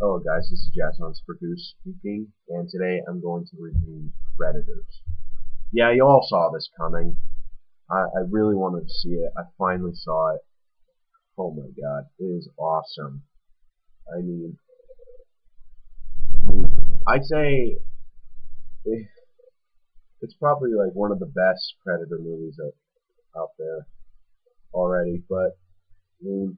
Hello guys, this is Jason's Produce speaking, and today I'm going to review Predators. Yeah, you all saw this coming. I really wanted to see it. I finally saw it. Oh my god, it is awesome. I mean, I mean I'd say it, it's probably like one of the best Predator movies out there already, I mean,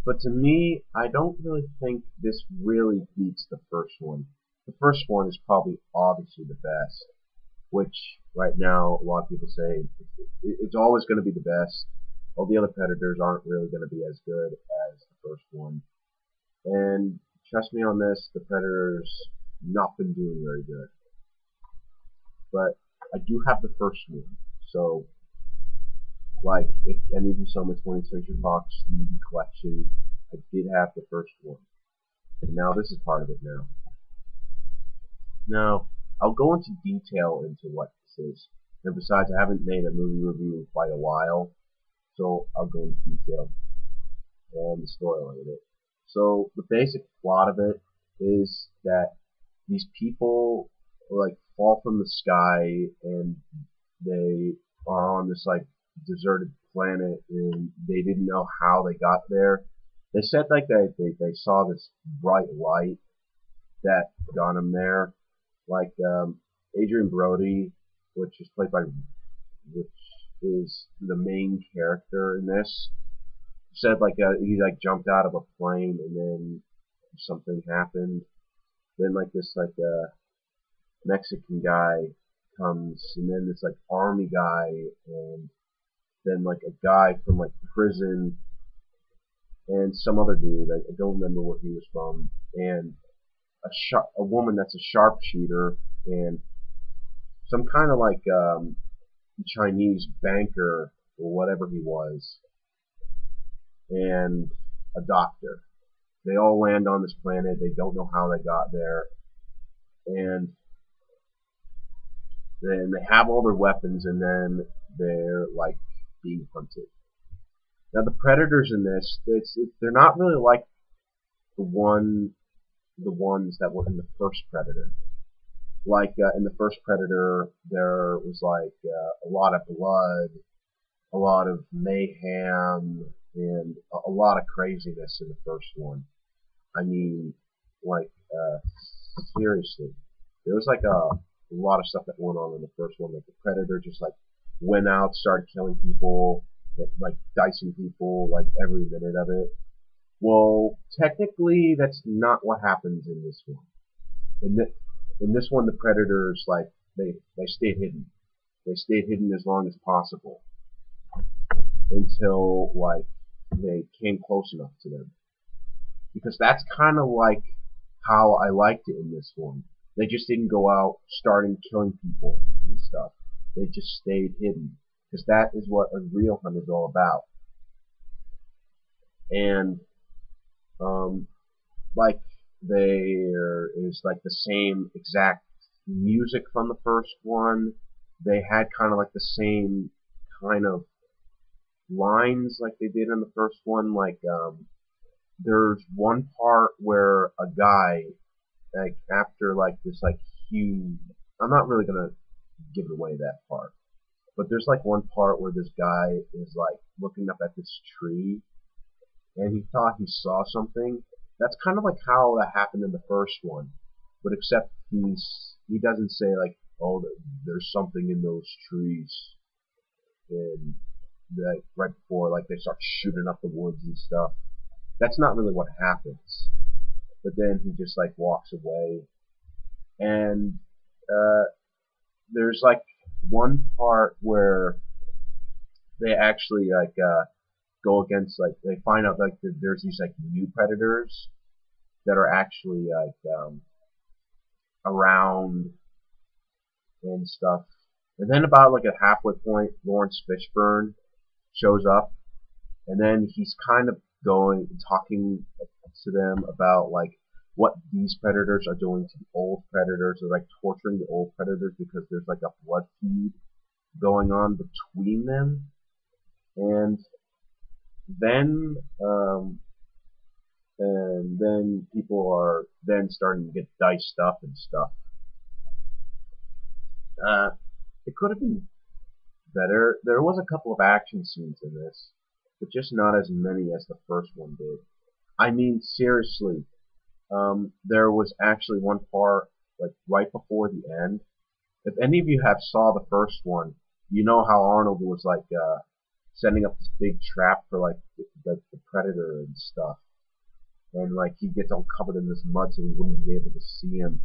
but to me, I don't really think this really beats the first one. The first one is probably obviously the best, which right now a lot of people say it's always going to be the best. All the other Predators aren't really going to be as good as the first one. And trust me on this, the Predators not been doing very good. But I do have the first one, so like if any of you saw my 20th Century Fox DVD collection, I did have the first one. And now this is part of it now. Now, I'll go into detail into what this is. And besides, I haven't made a movie review in quite a while, so I'll go into detail on the storyline of it. So the basic plot of it is that these people like fall from the sky and they are on this like deserted planet and they didn't know how they got there. They said like they saw this bright light that got them there. Like Adrian Brody, which is played by which is the main character in this, said like he like jumped out of a plane and then something happened. Then like this like Mexican guy comes and then this like army guy and then like a guy from like prison and some other dude. I don't remember where he was from, and a woman that's a sharpshooter and some kind of like Chinese banker or whatever he was, and a doctor. They all land on this planet. They don't know how they got there, and then they have all their weapons, and then they're like being hunted. Now the predators in this, they're not really like the ones that were in the first Predator. Like in the first Predator, there was like a lot of blood, a lot of mayhem, and a lot of craziness in the first one. I mean, like seriously, there was like a lot of stuff that went on in the first one. Like the Predator just like went out, started killing people, like dicing people, like every minute of it. Well, technically, that's not what happens in this one. In this, in this one, the Predators like they stayed hidden. They stayed hidden as long as possible until like they came close enough to them. Because that's kind of like how I liked it in this one. They just didn't go out starting killing people and stuff. They just stayed hidden because that is what a real hunt is all about. And um, like there is like the same exact music from the first one. They had kind of like the same kind of lines like they did in the first one. Like there's one part where a guy like after like this like huge. I'm not really gonna give it away that part, but there's like one part where this guy is like looking up at this tree and he thought he saw something. That's kind of like how that happened in the first one, but except he doesn't say like, oh, there's something in those trees, and like right before like they start shooting up the woods and stuff. That's not really what happens. But then he just like walks away, and uh, there's like one part where they actually like go against like they find out like there's these like new predators that are actually like around and stuff. And then about like a halfway point, Lawrence Fishburne shows up, and then he's kind of going and talking to them about like what these predators are doing to the old predators. They're like torturing the old predators because there's like a blood feud going on between them. And then and then people are then starting to get diced up and stuff. Uh, it could have been better. There was a couple of action scenes in this, but just not as many as the first one did. I mean, seriously, there was actually one part, like right before the end. If any of you have saw the first one, you know how Arnold was like setting up this big trap for like the predator and stuff, and like he gets all covered in this mud so we wouldn't be able to see him.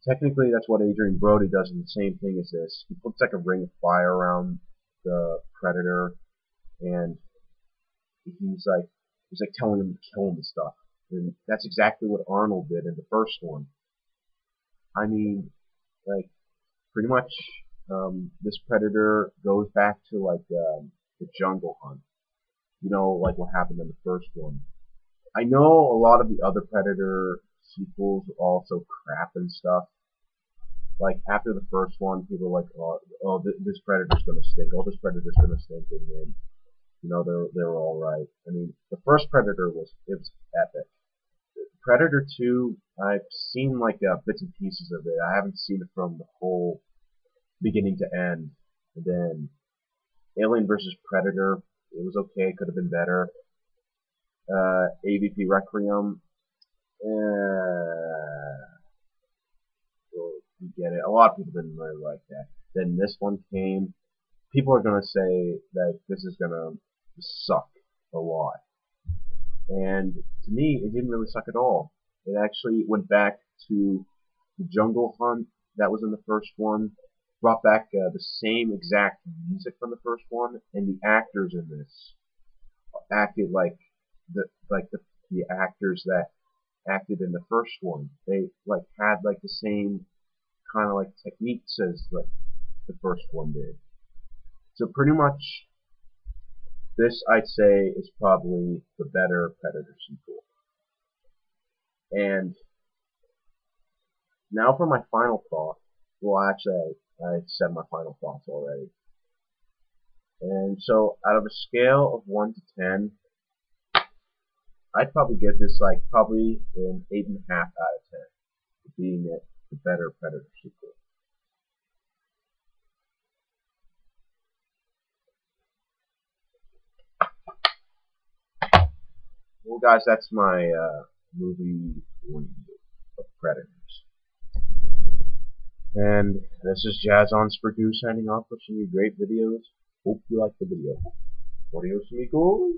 Technically, that's what Adrian Brody does in the same thing as this. He puts like a ring of fire around the predator, and he's like telling him to kill him and stuff. And that's exactly what Arnold did in the first one. I mean, like pretty much, this predator goes back to like the jungle hunt. You know, like what happened in the first one. I know a lot of the other Predator sequels are also crap and stuff. Like after the first one, people were like, this Predator's gonna stink. Oh, this Predator's gonna stink, and then they were all right. I mean, the first Predator was epic. Predator 2, I've seen like bits and pieces of it. I haven't seen it from the whole beginning to end. And then Alien versus Predator, it was okay. Could have been better. AVP Requiem, well, you get it. A lot of people didn't really like that. Then this one came. People are gonna say that this is gonna suck a lot, and to me, it didn't really suck at all. It actually went back to the jungle hunt that was in the first one, brought back the same exact music from the first one, and the actors in this acted like the actors that acted in the first one. They like had like the same kind of like techniques as like the first one did. So pretty much this I'd say is probably the better Predator sequel. And now for my final thought. Well, actually, I said my final thoughts already. And so out of a scale of 1 to 10, I'd probably give this like probably an 8.5 out of 10, being it the better Predator sequel. Well, guys, that's my movie review of Predators. And this is Jazz on Spurdu signing off, wishing you great videos. Hope you like the video. Adios, amigos.